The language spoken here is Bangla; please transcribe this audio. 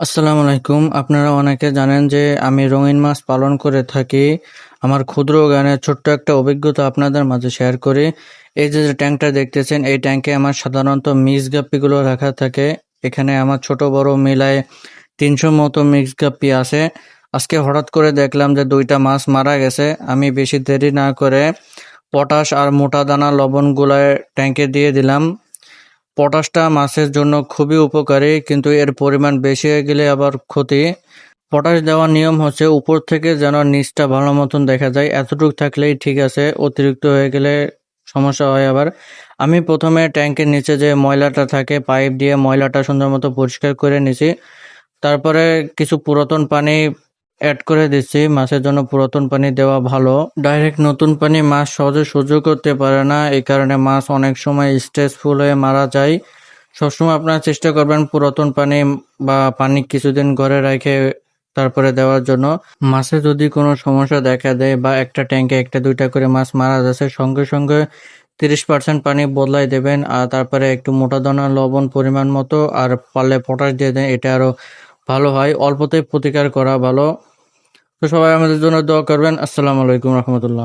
আসসালামু আলাইকুম। আপনারা অনেকে জানেন যে আমি রঙিন মাছ পালন করে থাকি। আমার ক্ষুদ্র জ্ঞানের ছোট্ট একটা অভিজ্ঞতা আপনাদের মাঝে শেয়ার করি। এই যে ট্যাঙ্কটা দেখতেছেন, এই ট্যাঙ্কে আমার সাধারণত মিক্স গাপ্পিগুলো রাখা থাকে। এখানে আমার ছোট বড় মিলায় ৩০০ মতো মিক্স গাপ্পি আছে। আজকে হঠাৎ করে দেখলাম যে ২টা মাছ মারা গেছে। আমি বেশি দেরি না করে পটাশ আর মোটা দানা লবণ গুলায় ট্যাঙ্কে দিয়ে দিলাম। পটাশটা মাছের জন্য খুবই উপকারী, কিন্তু এর পরিমাণ বেশি হয়ে গেলে আবার ক্ষতি। পটাশ দেওয়ার নিয়ম হচ্ছে উপর থেকে যেন নিচটা ভালো মতন দেখা যায়, এতটুকু থাকলেই ঠিক আছে। অতিরিক্ত হয়ে গেলে সমস্যা হয় আবার। আমি প্রথমে ট্যাঙ্কের নিচে যে ময়লাটা থাকে পাইপ দিয়ে ময়লাটা সুন্দর মতো পরিষ্কার করে নিছি। তারপরে কিছু পুরাতন পানি অ্যাড করে দিচ্ছি। মাছের জন্য পুরাতন পানি দেওয়া ভালো। ডাইরেক্ট নতুন পানি মাছ সহজে সহ্য করতে পারে না, এই কারণে মাছ অনেক সময় স্ট্রেসফুল হয়ে মারা যায়। সবসময় আপনারা চেষ্টা করবেন পুরাতন পানি বা পানি কিছুদিন ঘরে রেখে তারপরে দেওয়ার জন্য। মাছে যদি কোনো সমস্যা দেখা দেয় বা একটা ট্যাঙ্কে একটা দুইটা করে মাছ মারা যাচ্ছে, সঙ্গে সঙ্গে 30% পানি বদলাই দেবেন। আর তারপরে একটু মোটা দানা লবণ পরিমাণ মতো, আর পারলে পটাশ দিয়ে দেন, এটা আরো ভালো হয়। অল্পতেই প্রতিকার করা ভালো। তো সবাই আমাদের জন্য দোয়া করবেন। আসসালামু আলাইকুম রহমতুল্লাহ।